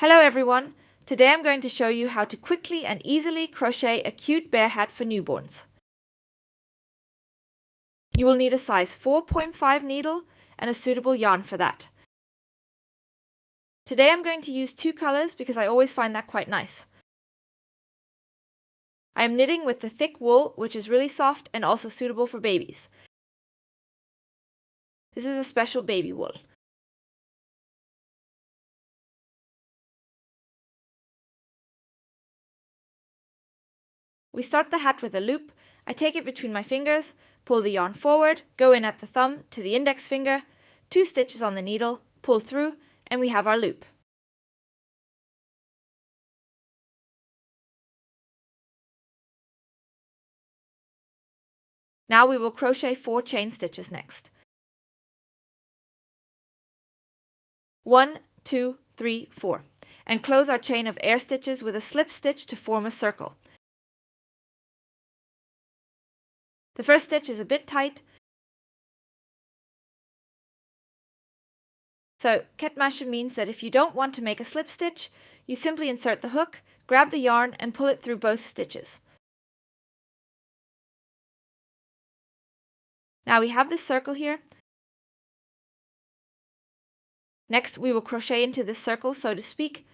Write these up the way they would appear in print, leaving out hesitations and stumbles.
Hello everyone! Today I'm going to show you how to quickly and easily crochet a cute bear hat for newborns. You will need a size 4.5 needle and a suitable yarn for that. Today I'm going to use two colors because I always find that quite nice. I am knitting with the thick wool, which is really soft and also suitable for babies. This is a special baby wool. We start the hat with a loop. I take it between my fingers, pull the yarn forward, go in at the thumb to the index finger, 2 stitches on the needle, pull through, and we have our loop. Now we will crochet 4 chain stitches next. 1, 2, 3, 4, and close our chain of air stitches with a slip stitch to form a circle. The first stitch is a bit tight, so ketmashe means that if you don't want to make a slip stitch, you simply insert the hook, grab the yarn and pull it through both stitches. Now we have this circle here. Next we will crochet into this circle, so to speak.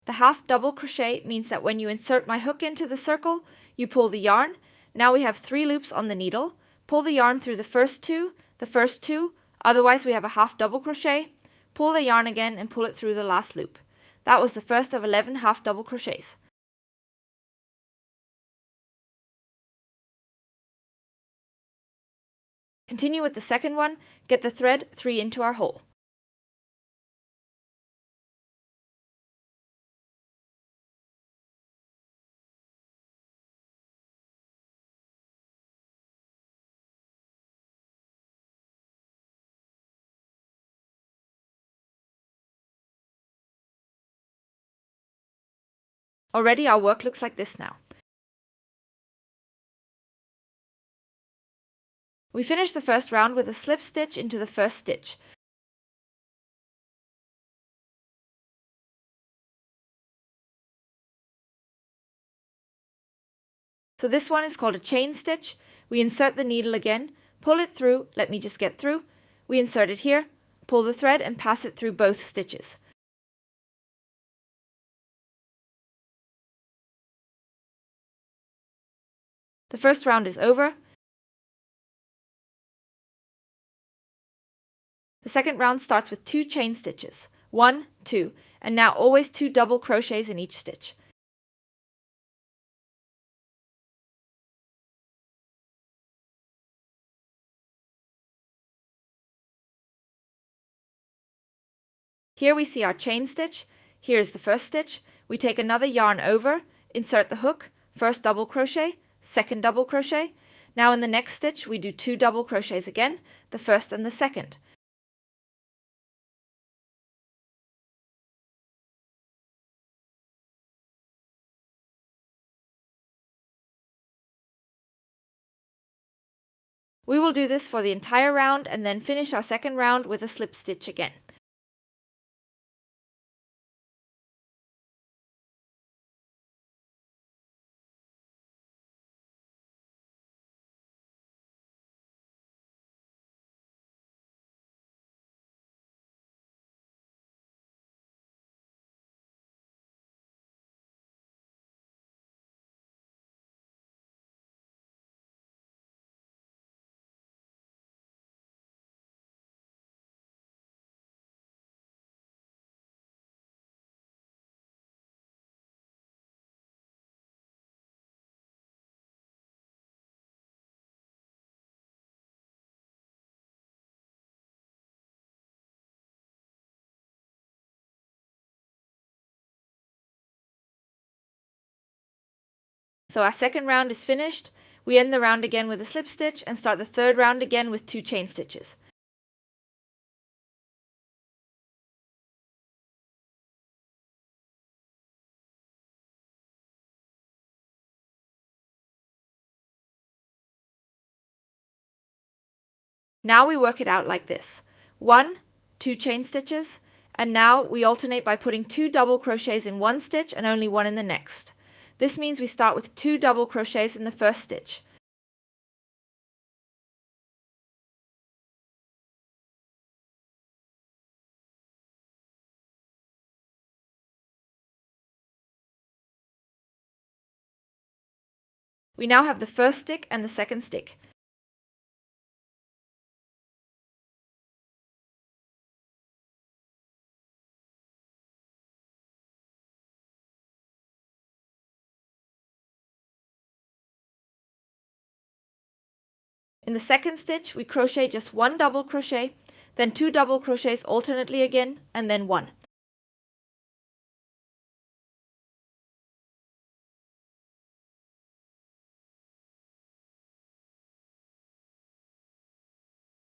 The half double crochet means that when you insert my hook into the circle, you pull the yarn. Now we have 3 loops on the needle. Pull the yarn through the first two, otherwise we have a half double crochet. Pull the yarn again and pull it through the last loop. That was the first of 11 half double crochets. Continue with the second one, get the thread 3 into our hole. Already our work looks like this now. We finished the first round with a slip stitch into the first stitch. So this one is called a chain stitch. We insert the needle again, pull it through, let me just get through. We insert it here, pull the thread and pass it through both stitches. The first round is over. The second round starts with 2 chain stitches. 1, 2, and now always 2 double crochets in each stitch. Here we see our chain stitch. Here is the first stitch. We take another yarn over, insert the hook, first double crochet, second double crochet. Now in the next stitch we do 2 double crochets again, the first and the second. We will do this for the entire round and then finish our second round with a slip stitch again. So our second round is finished. We end the round again with a slip stitch and start the third round again with 2 chain stitches. Now we work it out like this. 1, 2 chain stitches, and now we alternate by putting 2 double crochets in one stitch and only 1 in the next. This means we start with 2 double crochets in the first stitch. We now have the first stick and the second stick. In the second stitch, we crochet just 1 double crochet, then 2 double crochets alternately again, and then 1.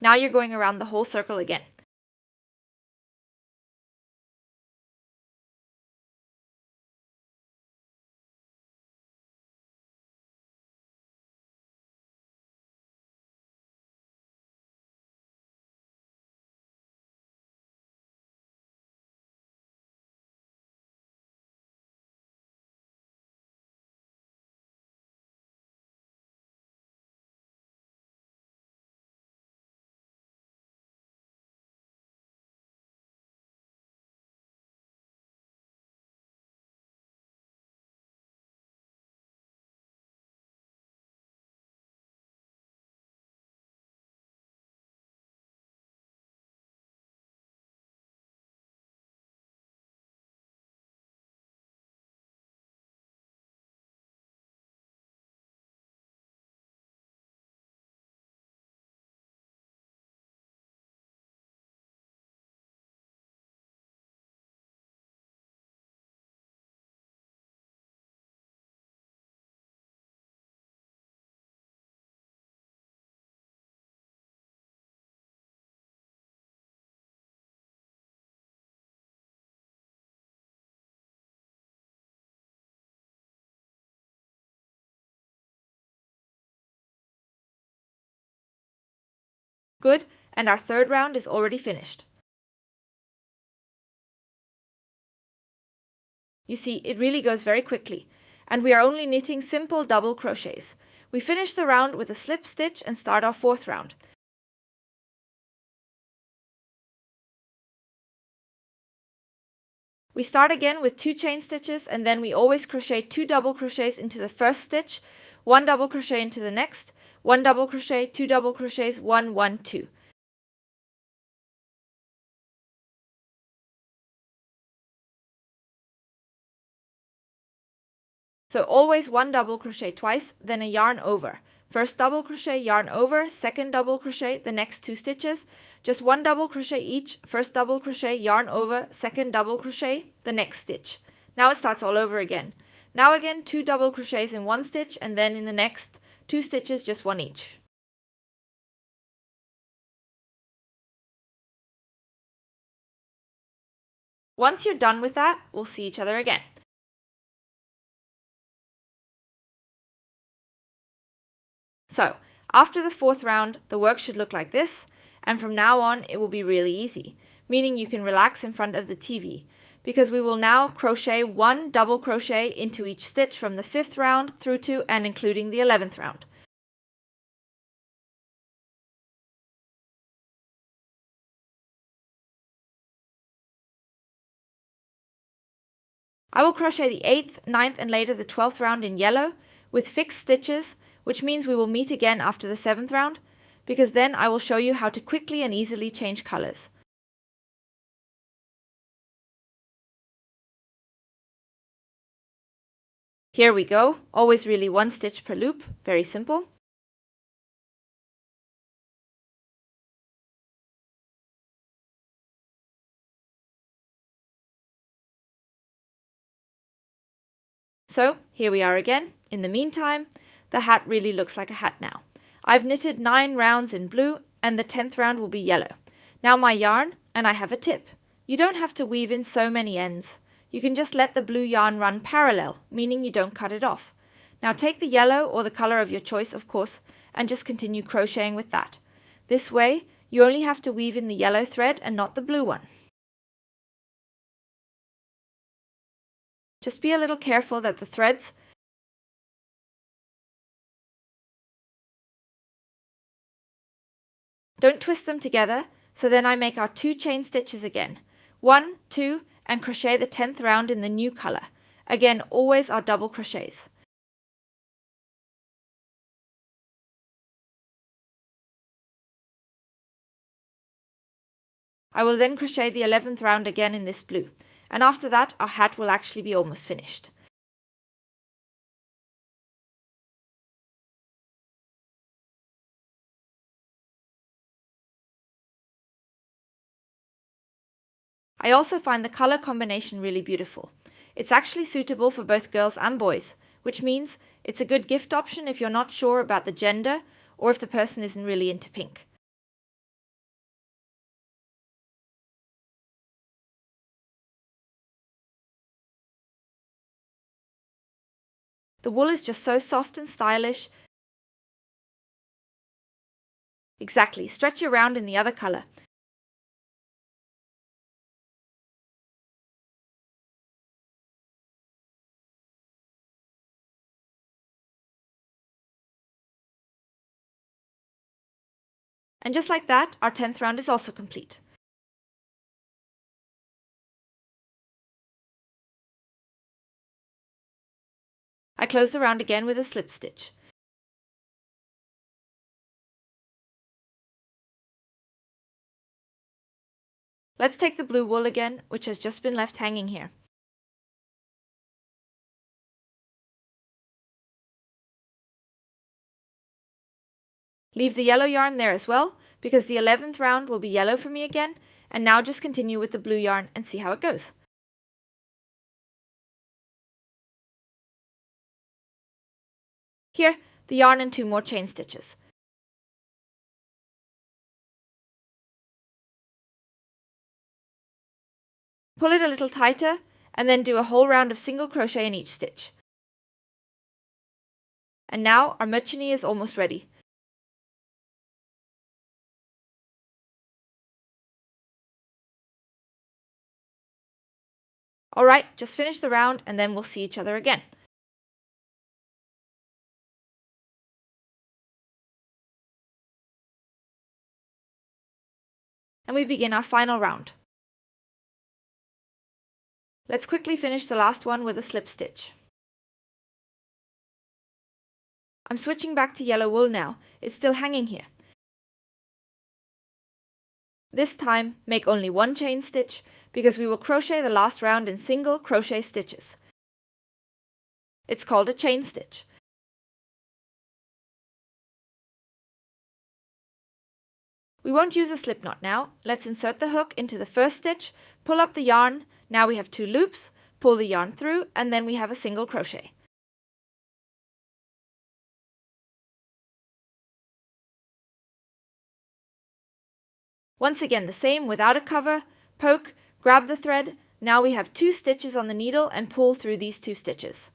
Now you're going around the whole circle again. Good, and our third round is already finished. You see, it really goes very quickly, and we are only knitting simple double crochets. We finish the round with a slip stitch and start our fourth round. We start again with 2 chain stitches, and then we always crochet 2 double crochets into the first stitch, 1 double crochet into the next, 1 double crochet, 2 double crochets, 1, 1, 2. So always 1 double crochet twice, then a yarn over. First double crochet, yarn over, second double crochet, the next 2 stitches, just 1 double crochet each, first double crochet, yarn over, second double crochet, the next stitch. Now it starts all over again. Now again 2 double crochets in one stitch, and then in the next 2 stitches, just 1 each. Once you're done with that, we'll see each other again. So, after the fourth round, the work should look like this, and from now on it will be really easy, meaning you can relax in front of the TV, because we will now crochet 1 double crochet into each stitch from the 5th round through to and including the 11th round. I will crochet the 8th, 9th and later the 12th round in yellow with fixed stitches, which means we will meet again after the 7th round, because then I will show you how to quickly and easily change colors. Here we go, always really 1 stitch per loop, very simple. So here we are again. In the meantime, the hat really looks like a hat now. I've knitted 9 rounds in blue and the 10th round will be yellow. Now my yarn, and I have a tip. You don't have to weave in so many ends. You can just let the blue yarn run parallel, meaning you don't cut it off. Now take the yellow or the color of your choice, of course, and just continue crocheting with that. This way, You only have to weave in the yellow thread and not the blue one. Just be a little careful that the threads don't twist them together, so then I make our 2 chain stitches again. 1, 2, and crochet the 10th round in the new color. Again, always our double crochets. I will then crochet the 11th round again in this blue, and after that our hat will actually be almost finished. I also find the color combination really beautiful. It's actually suitable for both girls and boys, which means it's a good gift option if you're not sure about the gender or if the person isn't really into pink. The wool is just so soft and stylish. Exactly, stretch your round in the other color. And just like that, our 10th round is also complete. I close the round again with a slip stitch. Let's take the blue wool again, which has just been left hanging here. Leave the yellow yarn there as well, because the 11th round will be yellow for me again, and now just continue with the blue yarn and see how it goes. Here, the yarn and 2 more chain stitches. Pull it a little tighter, and then do a whole round of single crochet in each stitch. And now our merchanie is almost ready. Alright, just finish the round and then we'll see each other again. And we begin our final round. Let's quickly finish the last one with a slip stitch. I'm switching back to yellow wool now, it's still hanging here. This time, make only 1 chain stitch, because we will crochet the last round in single crochet stitches. It's called a chain stitch. We won't use a slip knot now. Let's insert the hook into the first stitch, pull up the yarn. Now we have 2 loops, pull the yarn through, and then we have a single crochet. Once again the same without a cover, poke, grab the thread. Now we have 2 stitches on the needle and pull through these 2 stitches.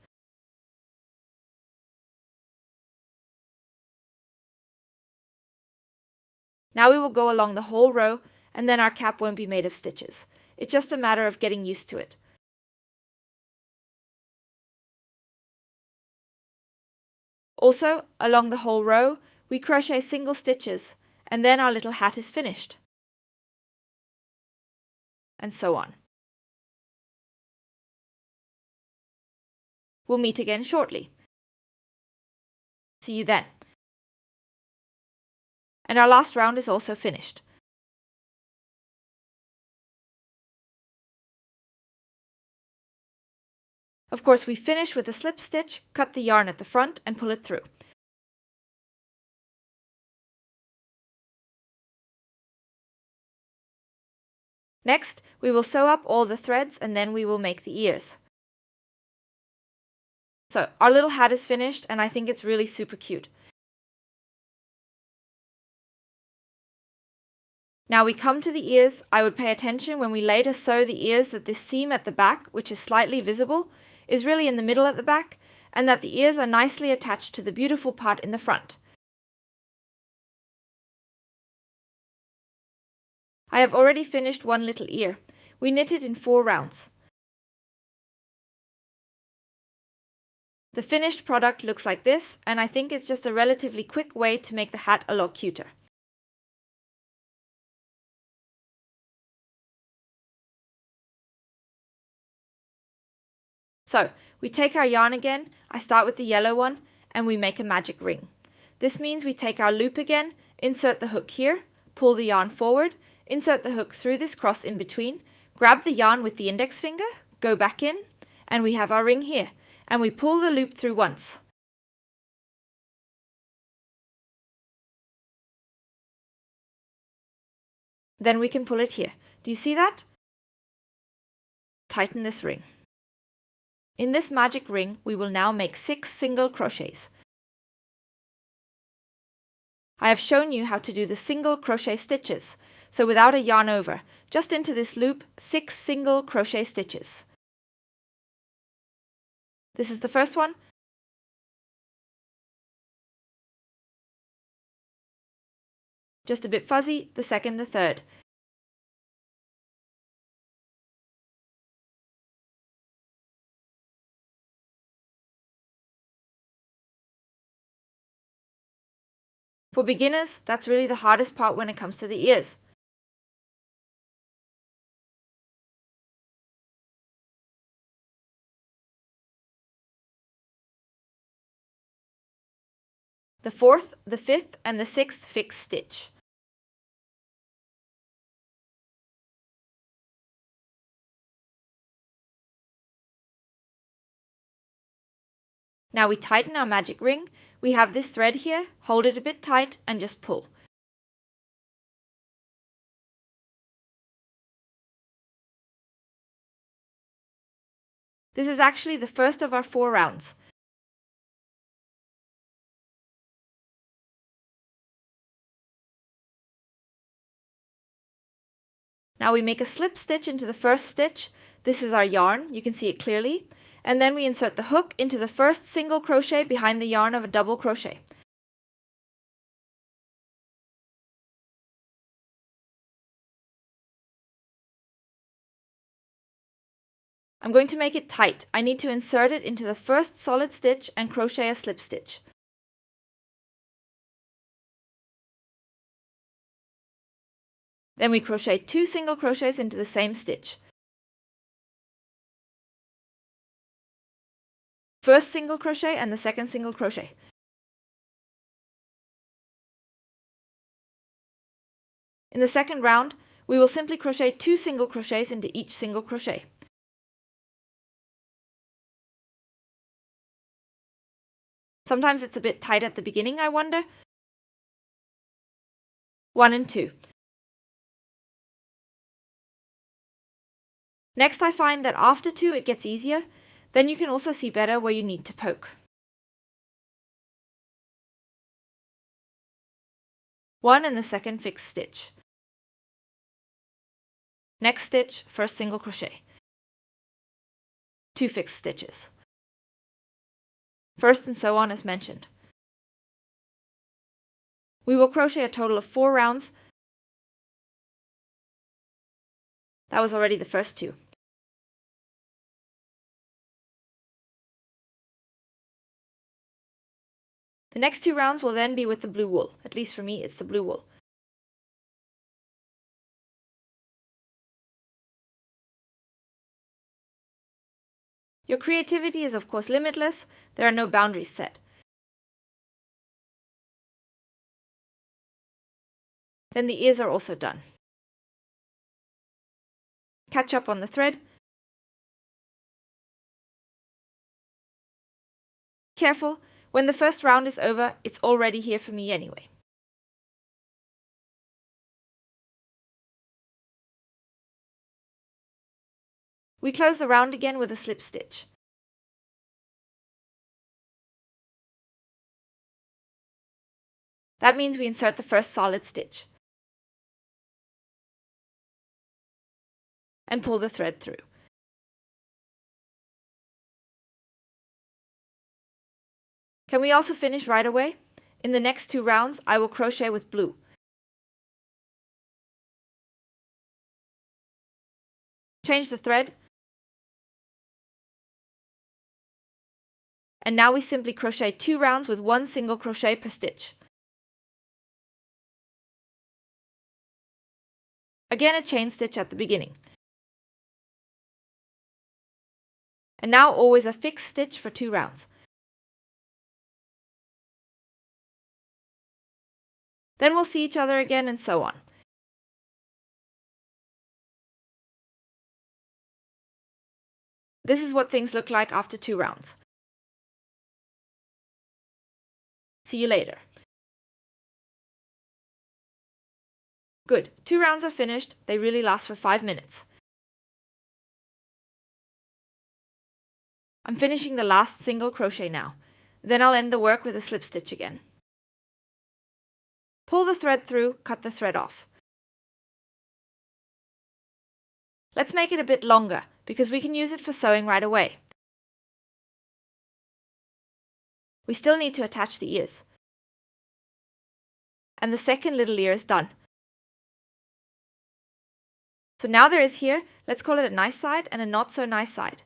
Now we will go along the whole row, and then our cap won't be made of stitches. It's just a matter of getting used to it. Also, along the whole row, we crochet single stitches, and then our little hat is finished. And so on. We'll meet again shortly. See you then. And our last round is also finished. Of course, we finish with a slip stitch, cut the yarn at the front and pull it through. Next, we will sew up all the threads and then we will make the ears. So, our little hat is finished and I think it's really super cute. Now we come to the ears. I would pay attention when we later sew the ears that this seam at the back, which is slightly visible, is really in the middle at the back, and that the ears are nicely attached to the beautiful part in the front. I have already finished one little ear. We knit it in 4 rounds. The finished product looks like this, and I think it's just a relatively quick way to make the hat a lot cuter. So, we take our yarn again, I start with the yellow one, and we make a magic ring. This means we take our loop again, insert the hook here, pull the yarn forward, insert the hook through this cross in between, grab the yarn with the index finger, go back in, and we have our ring here, and we pull the loop through once. Then we can pull it here. Do you see that? Tighten this ring. In this magic ring, we will now make 6 single crochets. I have shown you how to do the single crochet stitches, so without a yarn over, just into this loop, 6 single crochet stitches. This is the first one. Just a bit fuzzy, the second, the third. For beginners, that's really the hardest part when it comes to the ears. The 4th, the 5th, and the 6th fixed stitch. Now we tighten our magic ring. We have this thread here, hold it a bit tight and just pull. This is actually the first of our 4 rounds. Now we make a slip stitch into the first stitch. This is our yarn, you can see it clearly. And then we insert the hook into the first single crochet behind the yarn of a double crochet. I'm going to make it tight. I need to insert it into the first solid stitch and crochet a slip stitch. Then we crochet 2 single crochets into the same stitch. First single crochet and the second single crochet. In the second round, we will simply crochet 2 single crochets into each single crochet. Sometimes it's a bit tight at the beginning, I wonder. 1 and 2. Next, I find that after 2 it gets easier. Then you can also see better where you need to poke. 1 and the second fixed stitch. Next stitch, first single crochet. 2 fixed stitches. First and so on as mentioned. We will crochet a total of 4 rounds. That was already the first 2. The next 2 rounds will then be with the blue wool. At least for me, it's the blue wool. Your creativity is of course limitless. There are no boundaries set. Then the ears are also done. Catch up on the thread. Careful, when the first round is over, it's already here for me anyway. We close the round again with a slip stitch. That means we insert the first solid stitch and pull the thread through. Can we also finish right away? In the next 2 rounds, I will crochet with blue. Change the thread. And now we simply crochet 2 rounds with 1 single crochet per stitch. Again, a chain stitch at the beginning. And now always a fixed stitch for 2 rounds. Then we'll see each other again, and so on. This is what things look like after 2 rounds. See you later. Good, 2 rounds are finished. They really last for 5 minutes. I'm finishing the last single crochet now. Then I'll end the work with a slip stitch again. Pull the thread through, cut the thread off. Let's make it a bit longer, because we can use it for sewing right away. We still need to attach the ears. And the second little ear is done. So now there is here, let's call it a nice side and a not so nice side.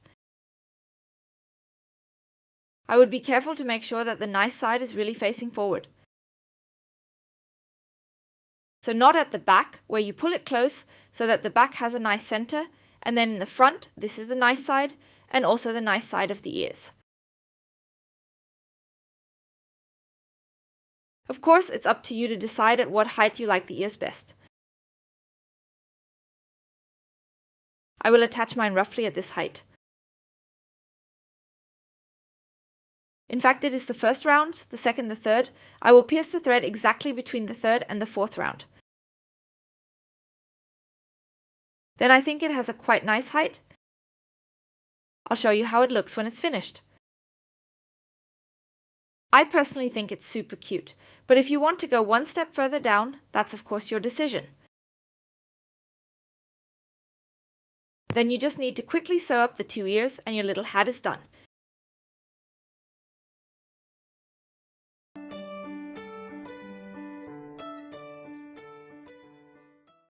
I would be careful to make sure that the nice side is really facing forward. So not at the back, where you pull it close so that the back has a nice center, and then in the front, this is the nice side, and also the nice side of the ears. Of course, it's up to you to decide at what height you like the ears best. I will attach mine roughly at this height. In fact, it is the first round, the second, the third. I will pierce the thread exactly between the third and the fourth round. Then I think it has a quite nice height. I'll show you how it looks when it's finished. I personally think it's super cute, but if you want to go one step further down, that's of course your decision. Then you just need to quickly sew up the 2 ears and your little hat is done.